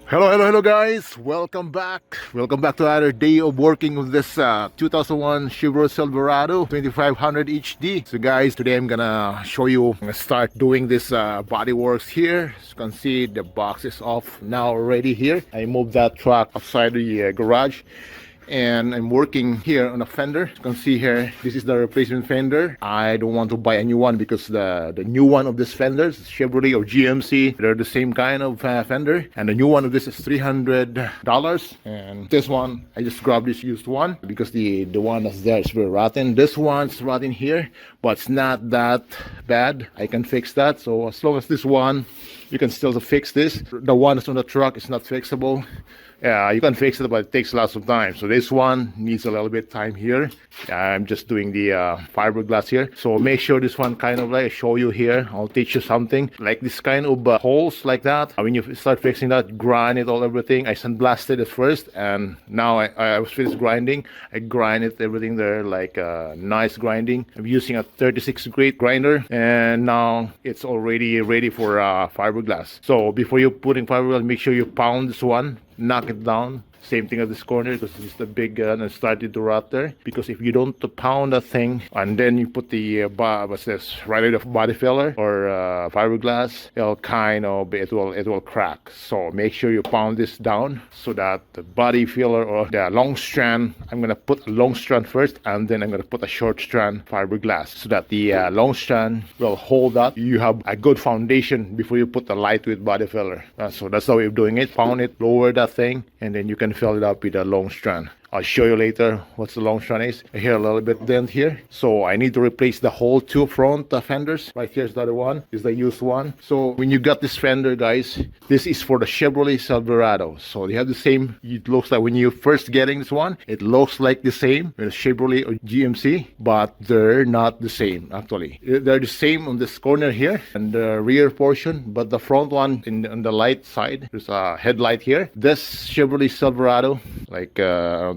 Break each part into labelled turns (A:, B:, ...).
A: Hello guys. Welcome back to another day of working with this 2001 Chevrolet Silverado 2500 HD. So guys, today I'm gonna show you, I'm gonna start doing this body works here. As you can see, the box is off now already here. I moved that truck outside the garage, and I'm working here on a fender. You can see here, this is the replacement fender. I don't want to buy a new one because the new one of this fenders, Chevrolet or GMC, they're the same kind of fender, and the new one of this is $300. And this one, I just grabbed this used one because the one that's there is very rotten. This one's rotten here, but it's not that bad. I can fix that. So as long as this one, you can still fix this. The one that's on the truck is not fixable. Yeah, you can fix it, but it takes lots of time. So this one needs a little bit time here. I'm just doing the fiberglass here. So make sure this one kind of like show you here. I'll teach you something like this kind of holes like that. When you start fixing that, grind it all everything. I sandblasted it first, and now I was finished grinding. I grind it everything there like nice grinding. I'm using a 36 grit grinder, and now it's already ready for fiberglass. So before you put in fiberglass, make sure you pound this one, knock it down. Same thing at this corner because it's the big gun and started to rot there. Because if you don't pound that thing and then you put the what's this, right of body filler or fiberglass, it will crack. So make sure you pound this down so that the body filler or the long strand, I'm gonna put a long strand first, and then I'm gonna put a short strand fiberglass so that the long strand will hold up. You have a good foundation before you put the lightweight body filler. So that's the way of doing it. Pound it, lower that thing, and then you can fill it up with a long strand. I'll show you later what the long strand is. I hear a little bit dent here, so I need to replace the whole two front fenders. Right here's the other one, is the used one. So when you got this fender, guys, this is for the Chevrolet Silverado. So they have the same, it looks like when you first getting this one, it looks like the same with Chevrolet or GMC, but they're not the same actually. They're the same on this corner here and the rear portion, but the front one on the light side, there's a headlight here. This Chevrolet Silverado, like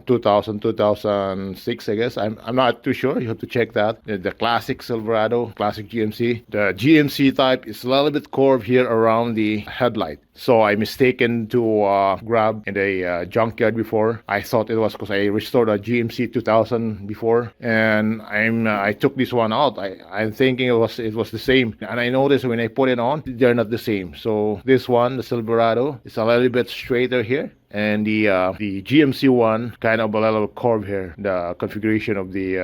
A: 2006, I guess. I'm not too sure. You have to check that. The classic Silverado, classic GMC. The GMC type is a little bit curved here around the headlight. So I mistaken to grab in the junkyard before. I thought it was because I restored a GMC 2000 before, and I took this one out. I'm thinking it was the same, and I noticed when I put it on, they're not the same. So this one, the Silverado, is a little bit straighter here, and the GMC one kind of a little curve here, the configuration of the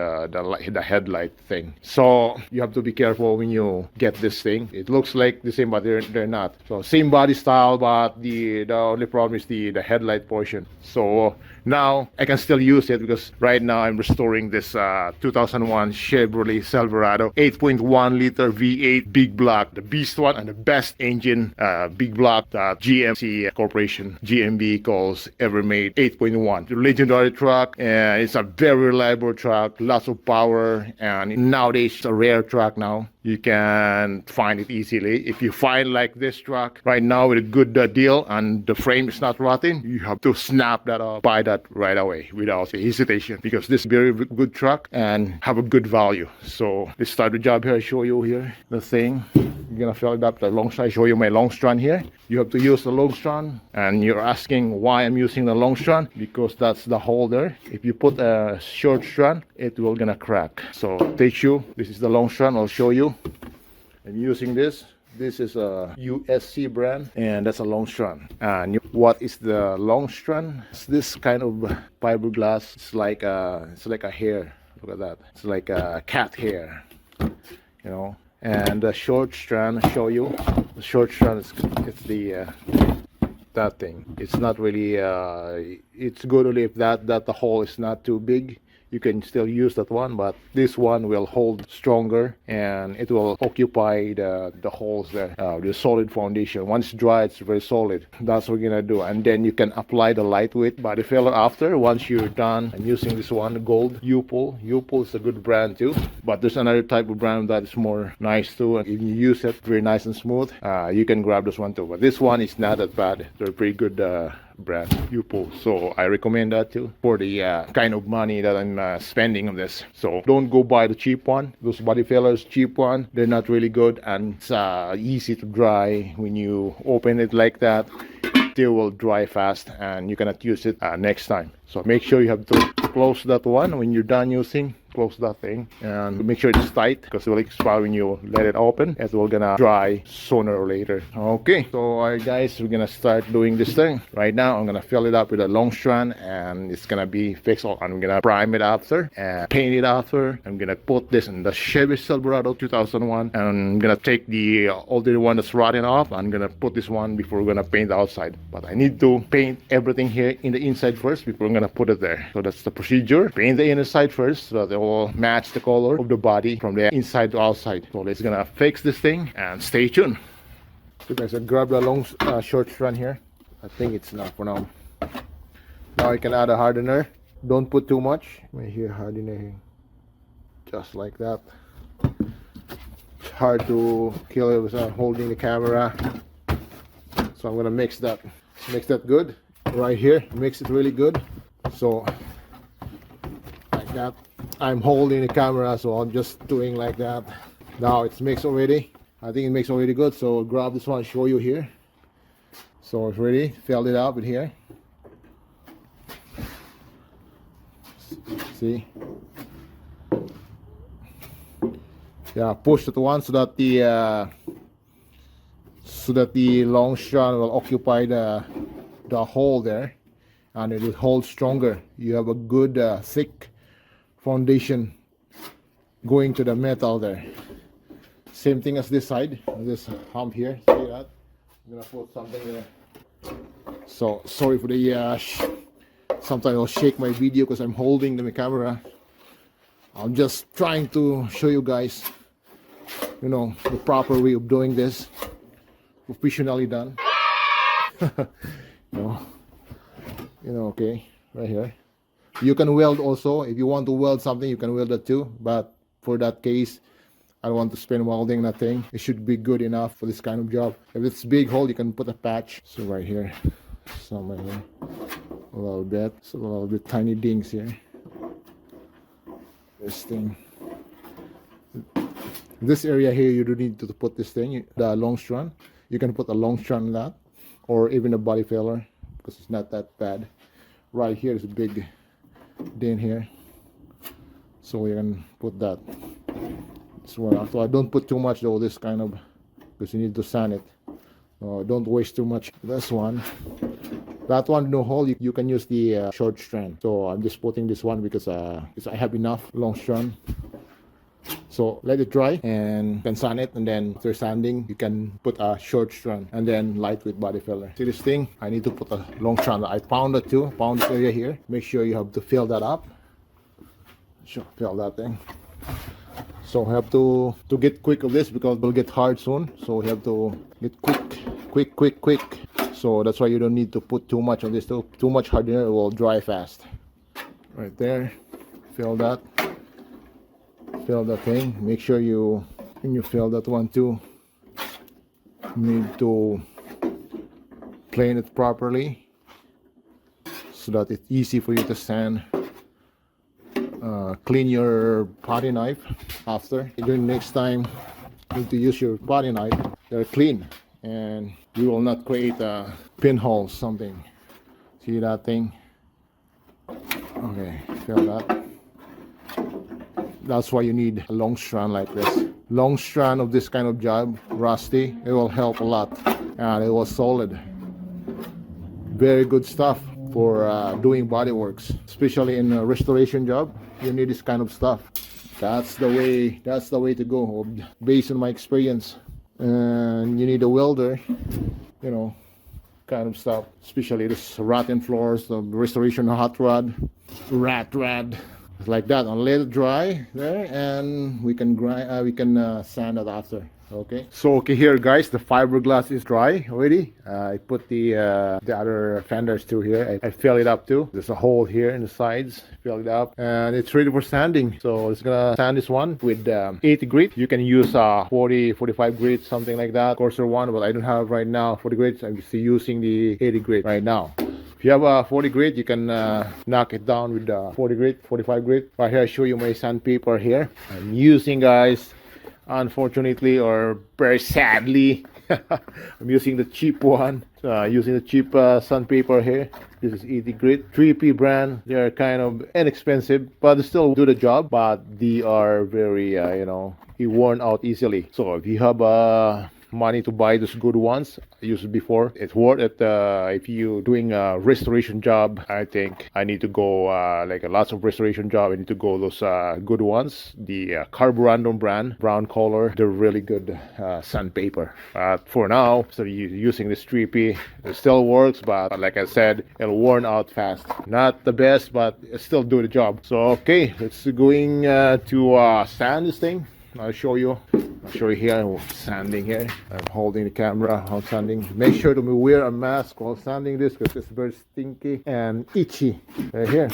A: headlight thing. So you have to be careful when you get this thing. It looks like the same, but they're not. So same body style, but the only problem is the headlight portion. So now I can still use it because right now I'm restoring this 2001 Chevrolet Silverado 8.1 liter V8 big block, the beast one and the best engine big block that GMC Corporation, GMB, calls ever made. 8.1, the legendary truck, and it's a very reliable truck, lots of power, and nowadays it's a rare truck now. You can find it easily. If you find like this truck right now with a good deal and the frame is not rotten, you have to snap that up, buy that right away without hesitation, because this is a very good truck and have a good value. So let's start the job here. I show you here the thing. You're gonna fill it up the long strand. I show you my long strand here. You have to use the long strand, and you're asking why I'm using the long strand, because that's the holder. If you put a short strand, it will gonna crack. So take you, this is the long strand. I'll show you. I'm using this. This is a USC brand, and that's a long strand. And what is the long strand? It's this kind of fiberglass. It's like a hair. Look at that. It's like a cat hair, you know. And the short strand, I'll show you. The short strand it's the that thing. It's not really. It's good only if that the hole is not too big. You can still use that one, but this one will hold stronger and it will occupy the holes there, the solid foundation. Once dry, it's very solid. That's what we're gonna do, and then you can apply the lightweight body filler after. Once you're done, I'm using this one, gold U-pull. U-pull is a good brand too, but there's another type of brand that is more nice too, and if you use it very nice and smooth, you can grab this one too. But this one is not that bad. They're pretty good brand, U-pull. So I recommend that too for the kind of money that I'm spending on this. So don't go buy the cheap one. Those body fillers, cheap one, they're not really good, and it's easy to dry when you open it like that. they will dry fast and you cannot use it next time. So make sure you have to close that one when you're done using. Close that thing and make sure it's tight because it will expire when you let it open. It will gonna dry sooner or later. Okay, so alright guys, we're gonna start doing this thing. Right now I'm gonna fill it up with a long strand and it's gonna be fixed. I'm gonna prime it after and paint it after. I'm gonna put this in the Chevy Silverado 2001 and I'm gonna take the older one that's rotting off. I'm gonna put this one before we're gonna paint the outside, but I need to paint everything here in the inside first before I'm gonna put it there. So that's the procedure. Paint the inside first so that it will match the color of the body from the inside to outside. So let's gonna fix this thing and stay tuned. So guys, I grabbed a long short strand here. I think it's enough for now. Now I can add a hardener. Don't put too much. Right here, hardener here. Just like that. It's hard to kill it without holding the camera. So I'm gonna mix that good right here. Mix it really good. So like that. I'm holding the camera, so I'm just doing like that. Now it's mixed already. I think it makes already good. So I'll grab this one and show you here. So it's ready. Filled it up in here. See? Yeah, push that one so that the long strand will occupy the hole there, and it will hold stronger. You have a good thick foundation going to the metal there. Same thing as this side, this hump here. See that? I'm gonna put something there. So sorry for the sometimes I'll shake my video because I'm holding the camera. I'm just trying to show you guys, you know, the proper way of doing this, professionally done. you know, okay, right here. You can weld also. If you want to weld something, you can weld that too. But for that case, I don't want to spend welding that thing. It should be good enough for this kind of job. If it's big hole, you can put a patch. So right here, somewhere here, a little bit. So a little bit tiny dings here. This thing. This area here, you don't need to put this thing, the long strand. You can put a long strand in that, or even a body filler, because it's not that bad. Right here is a big dent here, so we can put that. So I don't put too much though, this kind of, because you need to sand it. Don't waste too much. This one, that one no hole, you can use the short strand. So I'm just putting this one because I have enough long strand. So let it dry and you can sand it, and then after sanding you can put a short strand and then lightweight body filler. See this thing? I need to put a long strand. I pound it too. Pound this area here. Make sure you have to fill that up. Sure, fill that thing. So we have to get quick of this because it will get hard soon. So we have to get quick. So that's why you don't need to put too much on this. Too much hardener, it will dry fast. Right there. Fill that. Fill that thing. Make sure when you fill that one too, you need to plane it properly so that it's easy for you to sand. Clean your potty knife after. During next time you need to use your potty knife, they're clean and you will not create a pinhole something. See that thing? Okay, fill that. That's why you need a long strand like this. Long strand of this kind of job, rusty, it will help a lot. And it was solid. Very good stuff for doing body works, especially in a restoration job. You need this kind of stuff. That's the way to go, based on my experience. And you need a welder, you know, kind of stuff, especially this rotten floors, the restoration hot rod, rat rod. Like that, and let it dry there, and we can grind. Sand it after. Okay. So here, guys, the fiberglass is dry already. I put the other fenders too here. I fill it up too. There's a hole here in the sides. Fill it up, and it's ready for sanding. So it's gonna sand this one with 80 grit. You can use 40, 45 grit, something like that, coarser one. But I don't have right now 40 grit. I'm just using the 80 grit right now. If you have a 40 grit, you can knock it down with 40 grit, 45 grit. Right here, I show you my sandpaper here. I'm using, guys, unfortunately or very sadly, I'm using the cheap one. using the cheap sandpaper here. This is 80 grit 3P brand. They are kind of inexpensive, but they still do the job. But they are very, worn out easily. So if you have money to buy those good ones, I used it before. It's worth it. If you're doing a restoration job, I think I need to go like a lots of restoration job. I need to go those good ones. The Carborundum brand, brown color. They're really good sandpaper. But for now, so using this 3P, it still works. But like I said, it'll worn out fast. Not the best, but it still do the job. So okay, let's going to sand this thing. I'll show you here. I'm sanding here. I'm holding the camera while sanding. Make sure to wear a mask while sanding this because it's very stinky and itchy right here.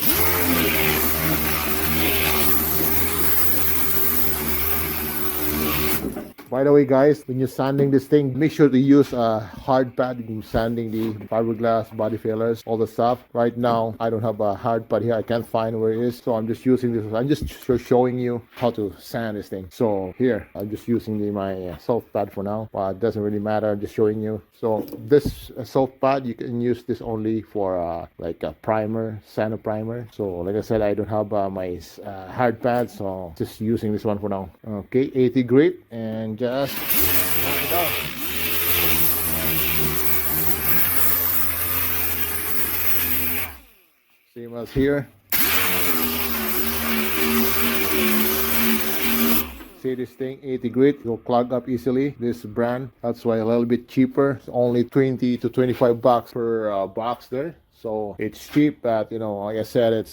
A: By the way, guys, when you're sanding this thing, make sure to use a hard pad. You're sanding the fiberglass, body fillers, all the stuff. Right now, I don't have a hard pad here. I can't find where it is, so I'm just using this. I'm just showing you how to sand this thing. So here, I'm just using my soft pad for now, but it doesn't really matter. I'm just showing you. So this soft pad, you can use this only for like a primer, sand primer. So like I said, I don't have my hard pad, so just using this one for now. Okay, 80 grit and just knock it out. Same as here. See this thing, 80 grit, it'll clog up easily. This brand, that's why a little bit cheaper. It's only 20 to 25 bucks per box there. So it's cheap, but like I said, it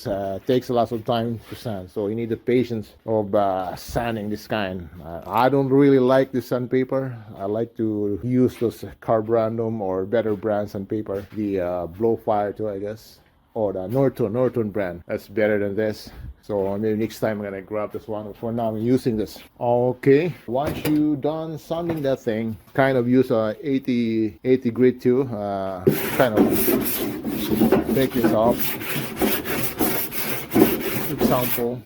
A: takes a lot of time to sand. So you need the patience of sanding this kind. I don't really like the sandpaper. I like to use those Carborundum or better brand sandpaper. The Blowfire too, I guess. Or the Norton brand. That's better than this. So maybe next time I'm gonna grab this one. For now, I'm using this. Okay, once you done sanding that thing, kind of use a 80 grit too. Kind of take this off. Example,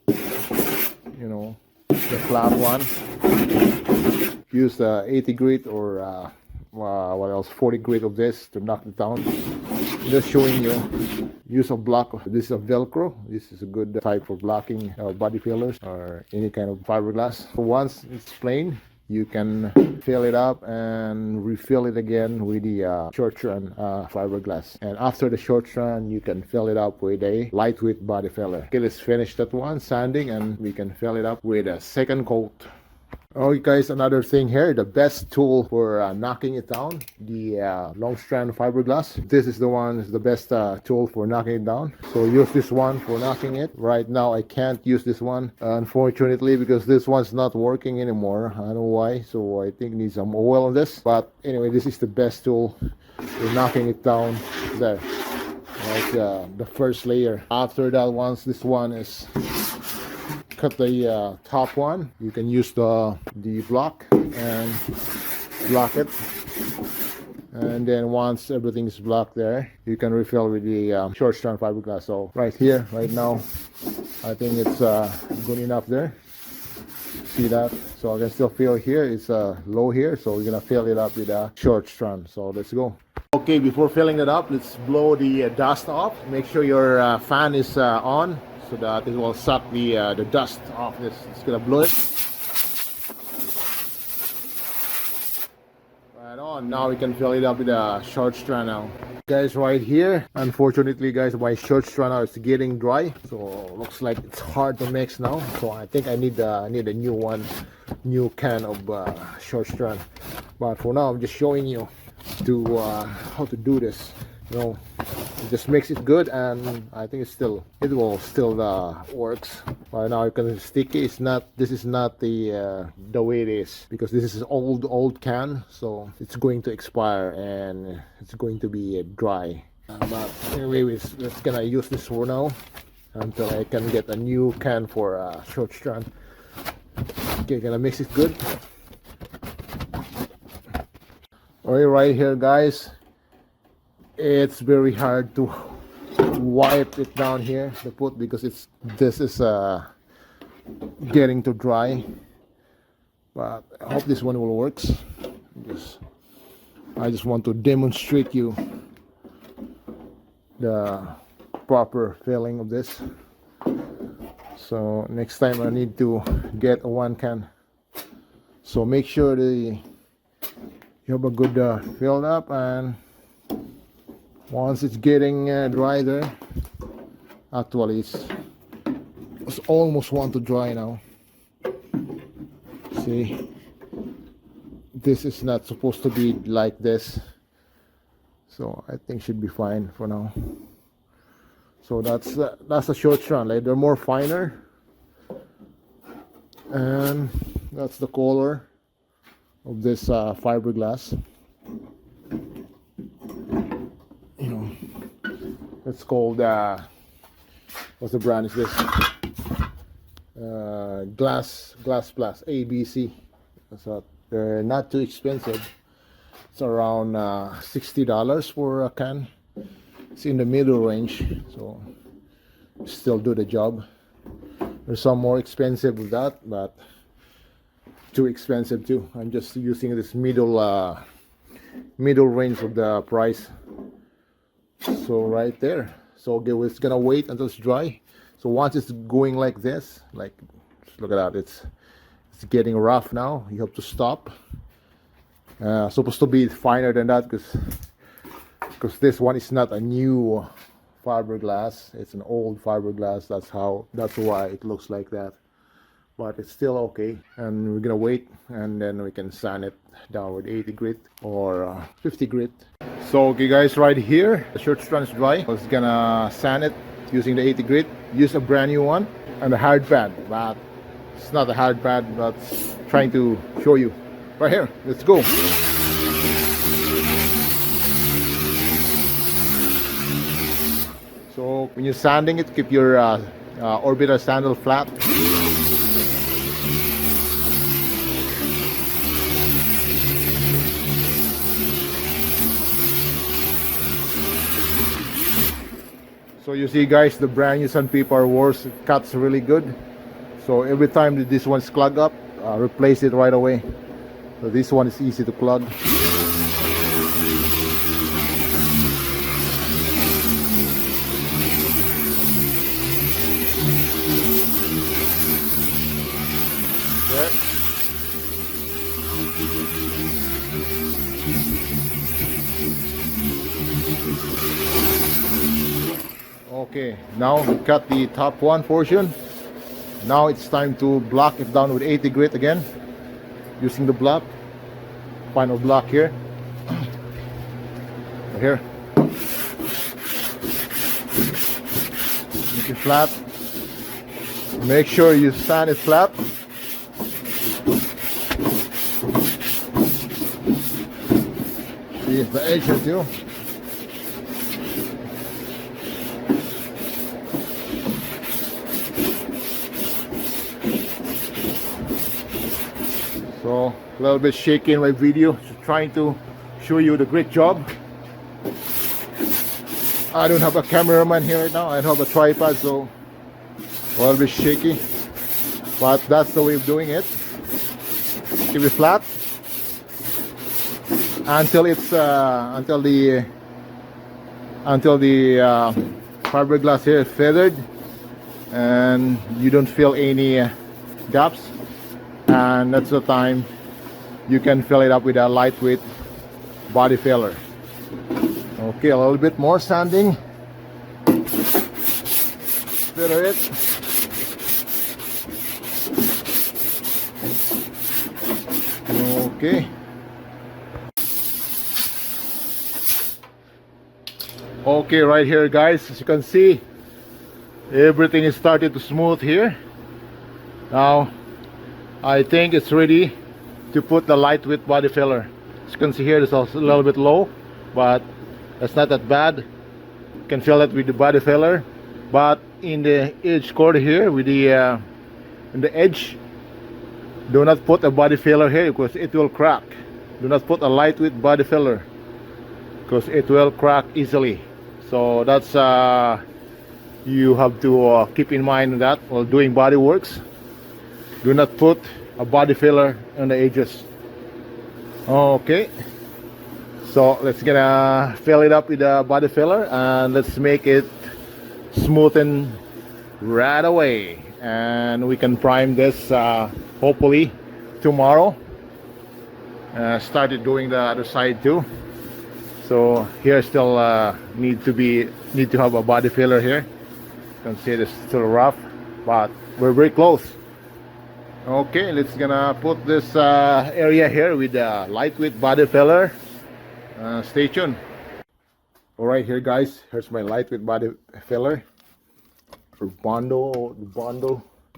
A: the flat one. Use the 80 grit or what else? 40 grit of this to knock it down. Just showing you. Use a block. This is a Velcro. This is a good type for blocking body fillers or any kind of fiberglass. So once it's plain, you can fill it up and refill it again with the short-strand fiberglass. And after the short-strand, you can fill it up with a lightweight body filler. Okay, let's finish that one, sanding, and we can fill it up with a second coat. Okay guys, another thing here, the best tool for knocking it down, the long-strand fiberglass. This is the best tool for knocking it down. So use this one for knocking it. Right now I can't use this one, unfortunately, because this one's not working anymore. I don't know why, so I think it needs some oil on this. But anyway, this is the best tool for knocking it down there. Like the first layer. After that, once this one is cut the top one, you can use the block and block it, and then once everything is blocked there, you can refill with the short-strand fiberglass. So right here, right now, I think it's good enough there. See that? So I can still feel here, it's low here, so we're gonna fill it up with a short-strand. So let's go. Okay, before filling it up, let's blow the dust off. Make sure your fan is on, so that it will suck the dust off this. It's gonna blow it. Right on. Now we can fill it up with a short strand now. Guys, right here, unfortunately guys, my short strand now is getting dry, so looks like it's hard to mix now. So I think I need a new can of short strand. But for now, I'm just showing you how to do this. Just makes it good, and I think it will still works. Right now you can sticky. This is not the way it is, because this is old can, so it's going to expire and it's going to be dry. But anyway, we're just gonna use this for now until I can get a new can for short strand. Okay, gonna mix it good. Alright, right here guys, it's very hard to wipe it down here, the put, because this is getting too dry. But I hope this one will works. Just I just want to demonstrate you the proper filling of this. So next time I need to get a 1 can. So make sure you have a good filled up, and once it's getting dry there, actually it's almost want to dry now. See, this is not supposed to be like this, so I think should be fine for now. So that's a short strand. Like, they're more finer, and that's the color of this fiberglass. You know, it's called what's the brand is this? Glass Plus ABC. So they're not too expensive. It's around $60 for a can. It's in the middle range, so still do the job. There's some more expensive with that, but too expensive too. I'm just using this middle range of the price. So right there. So okay, it's gonna wait until it's dry. So once it's going like this, like, just look at that, it's getting rough now. You have to stop. Supposed to be finer than that, because this one is not a new fiberglass. It's an old fiberglass. That's why it looks like that. But it's still okay, and we're gonna wait, and then we can sand it down with 80 grit or 50 grit. So okay guys, right here the short strand is dry. I was gonna sand it using the 80 grit. Use a brand new one and a hard pad, but it's not a hard pad, but trying to show you right here. Let's go. So when you're sanding it, keep your orbital sandal flat. So you see guys, the brand new sandpaper works, it cuts really good. So every time that this one's clog up, replace it right away. So this one is easy to plug. Okay, now we cut the top one portion. Now it's time to block it down with 80 grit again, using the block, final block here. Right here. Make it flat. Make sure you sand it flat. See the edge here too. So a little bit shaky in my video, just trying to show you the great job. I don't have a cameraman here right now. I don't have a tripod, so a little bit shaky. But that's the way of doing it. Keep it flat until it's until the fiberglass here is feathered and you don't feel any gaps. And that's the time you can fill it up with a lightweight body filler. Okay, a little bit more sanding. Fitter it. Okay. Okay, right here guys, as you can see, everything is started to smooth here. Now I think it's ready to put the lightweight body filler. As you can see here, it's also a little bit low, but that's not that bad. You can fill it with the body filler, but in the edge cord here, with the in the edge, do not put a body filler here because it will crack. Do not put a lightweight body filler because it will crack easily. So that's you have to keep in mind that while doing body works. Do not put a body filler on the edges. Okay, So let's gonna fill it up with the body filler and let's make it smoothen right away. And we can prime this hopefully tomorrow. Started doing the other side too. So here still need to have a body filler here. You can see it's still rough, but we're very close. Okay, let's gonna put this area here with the lightweight body filler. Stay tuned. All right, here guys, here's my lightweight body filler for Bondo.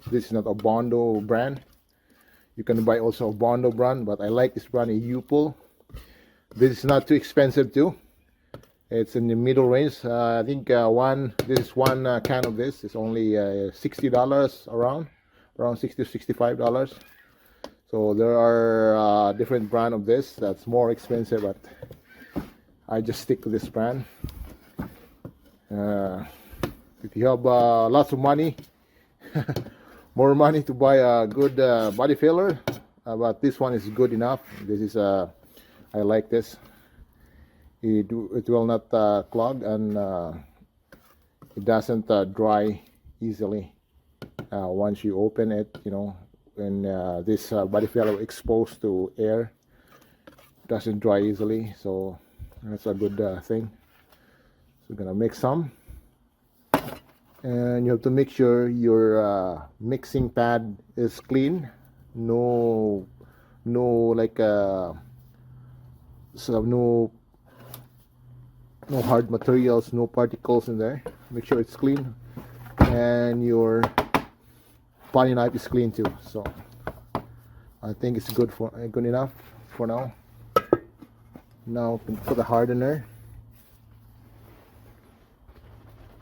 A: This is not a Bondo brand. You can buy also a Bondo brand, but I like this brand, a U-Pull. This is not too expensive too. It's in the middle range. I think this is one can of this is only $60 around $60 to $65. So there are different brand of this that's more expensive, but I just stick to this brand. If you have lots of money, more money to buy a good body filler, but this one is good enough. This is I like this. It will not clog, and it doesn't dry easily once you open it. You know, when this body filler exposed to air, it doesn't dry easily. So that's a good thing. So we're gonna make some, and you have to make sure your mixing pad is clean. No like no hard materials, no particles in there. Make sure it's clean, and your potty knife is clean too. So I think it's good enough for now. Now we can put the hardener.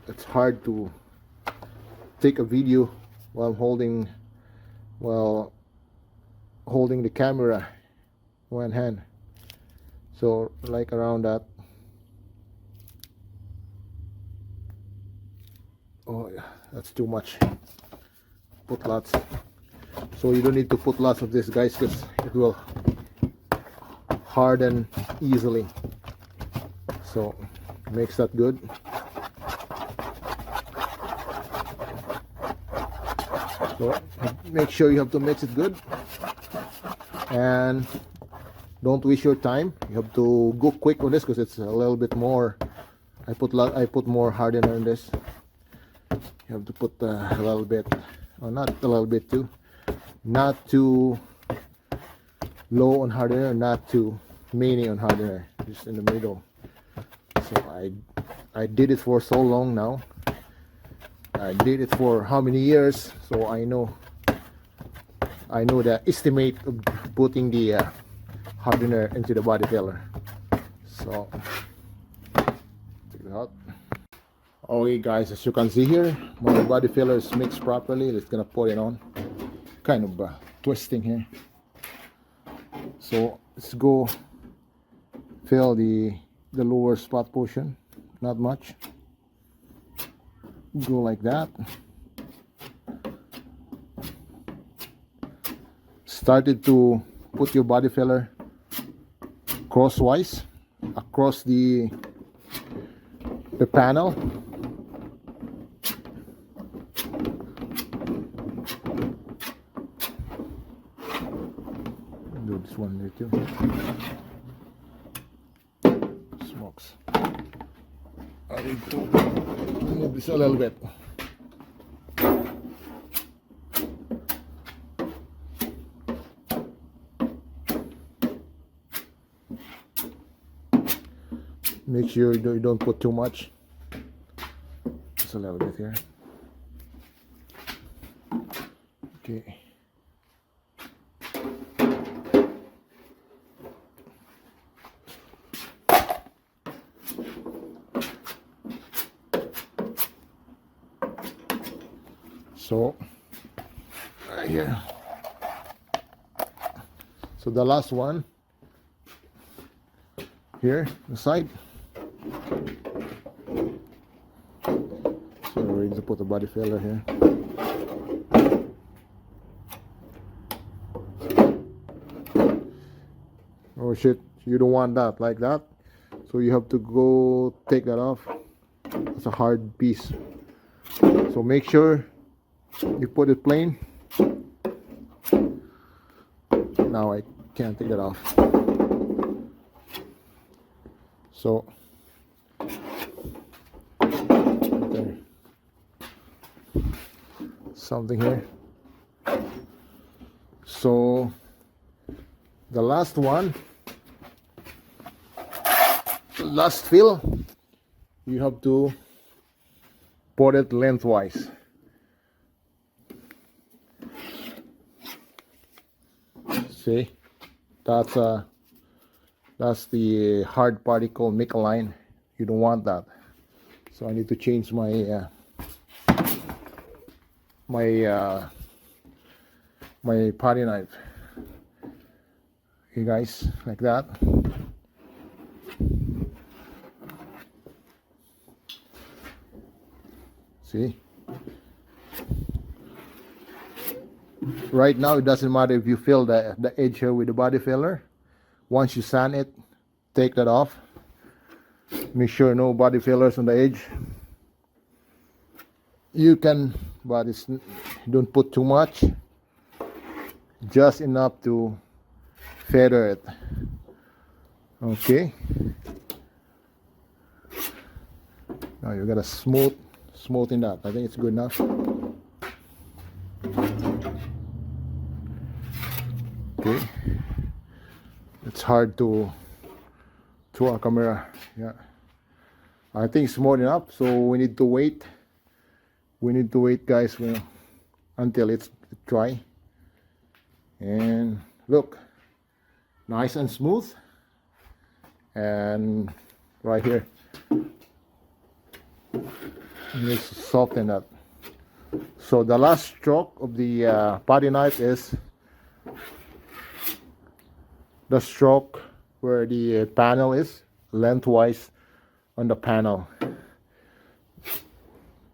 A: It's hard to take a video while holding the camera one hand. So like around that. Oh yeah, that's too much. Put lots. So you don't need to put lots of this, guys, because it will harden easily. So makes that good. So make sure you have to mix it good, and don't waste your time. You have to go quick on this because it's a little bit more. I put more hardener in this. You have to put a little bit, or not a little bit too, not too low on hardener, not too many on hardener, just in the middle. So I did it for so long now. I did it for how many years, so I know the estimate of putting the hardener into the body filler. So check it out. Okay guys, as you can see here, my body filler is mixed properly. Let's gonna put it on. Kind of twisting here. So let's go fill the lower spot portion. Not much. Go like that. Started to put your body filler crosswise across the panel. Do this one there too. Smokes. I need to move this a little bit. Make sure you don't put too much. Just a little bit here. Okay. So right here. So the last one here, the side. So we're going to put the body filler here. Oh shit, you don't want that like that. So you have to go take that off. It's a hard piece. So make sure you put it plain. Now I can't take that off. So there. Something here. So the last one, last fill, you have to put it lengthwise. See, that's the hard particle nickel line. You don't want that. So I need to change my my potty knife. Okay guys, like that. See? Right now it doesn't matter if you fill the edge here with the body filler. Once you sand it, take that off. Make sure no body fillers on the edge. You can, but don't put too much. Just enough to feather it. Okay. Now you gotta smoothen that. I think it's good enough. Okay. It's hard to our camera. Yeah. I think it's smooth enough. So we need to wait. We need to wait, guys, until it's dry. And look, nice and smooth. And right here, just soften that. So the last stroke of the potty knife is the stroke where the panel is, lengthwise on the panel.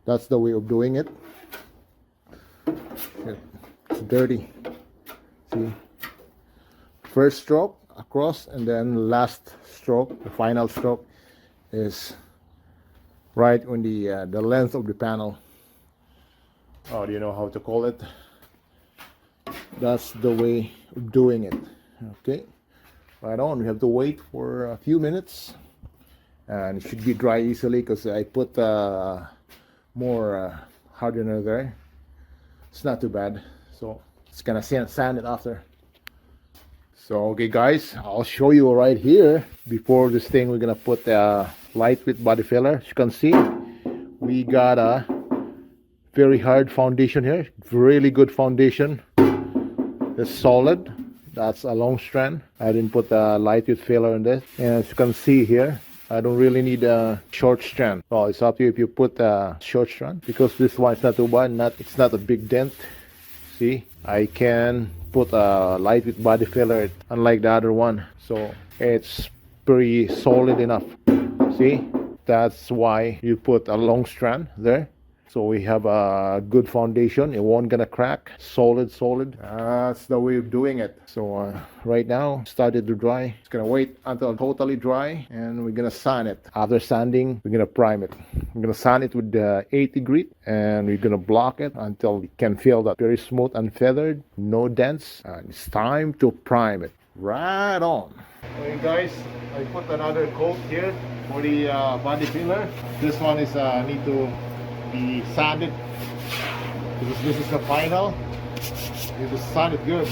A: That's the way of doing it. It's dirty. See, first stroke across, and then last stroke, the final stroke, is right on the length of the panel. Oh, do you know how to call it? That's the way of doing it. Okay, right on. We have to wait for a few minutes, and it should be dry easily because I put more hardener there. It's not too bad, so it's gonna sand it after. So okay guys, I'll show you right here. Before this thing, we're gonna put a lightweight body filler. As you can see, we got a very hard foundation here, really good foundation. It's solid. That's a long strand. I didn't put a lightweight filler in this, and as you can see here, I don't really need a short strand. Well, it's up to you if you put a short strand, because this one is not too bad. It's not a big dent. See, I can put a lightweight body filler, unlike the other one. So it's pretty solid enough. See, that's why you put a long strand there. So we have a good foundation. It won't gonna crack. Solid. That's the way of doing it. So right now, started to dry. It's gonna wait until totally dry, and we're gonna sand it. After sanding, we're gonna prime it. We're gonna sand it with 80 grit, and we're gonna block it until we can feel that very smooth and feathered, no dents. And it's time to prime it. Right on. Okay guys, I put another coat here for the body filler. This one is need to be sanded, because this is the final. You just sand it good.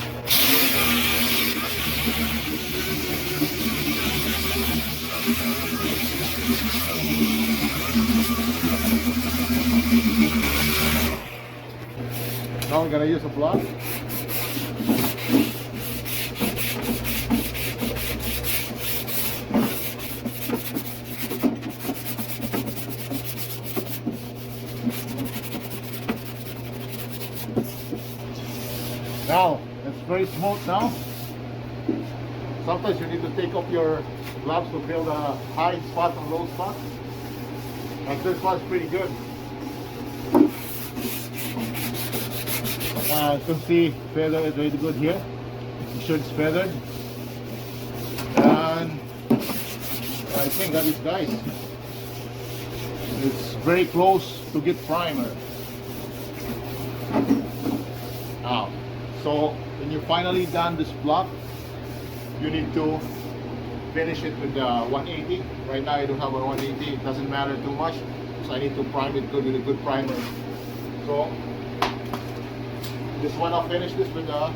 A: Now we're gonna use a block. Now, it's very smooth now. Sometimes you need to take off your gloves to feel the high spot and low spot. And this one's pretty good. You can see feather is really good here. You sure it's feathered. And I think that is, guys, it's very close to get primer. Now, so when you finally done this block, you need to finish it with 180. Right now I don't have a 180. It doesn't matter too much, so I need to prime it good with a good primer. So just want to finish this with the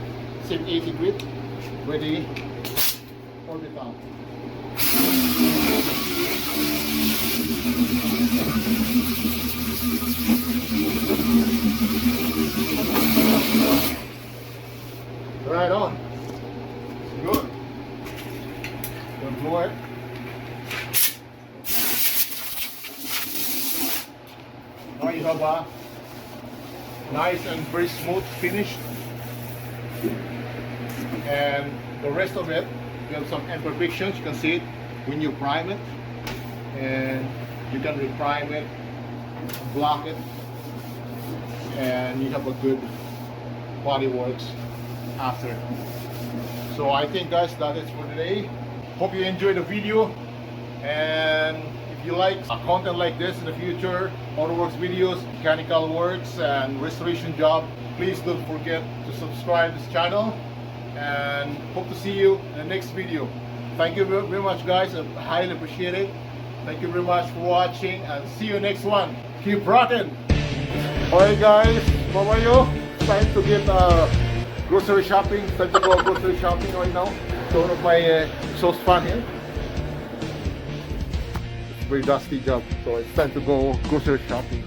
A: same 80 grit with the orbital. Right on. Good. Don't blow it. Now you have a nice and very smooth finish. And the rest of it, you have some imperfections. You can see it when you prime it. And you can reprime it, block it, and you have a good body works after. So I think, guys, that is for today. Hope you enjoyed the video, and if you like content like this in the future, AutoWorks videos, mechanical works and restoration job, please don't forget to subscribe to this channel, and hope to see you in the next video. Thank you very much, guys. I highly appreciate it. Thank you very much for watching, and see you next one. Keep rocking. Alright, guys, how are you? Time to get grocery shopping. Time to go grocery shopping right now. It's one of my exhaust fan here. It's a very dusty job, so it's time to go grocery shopping.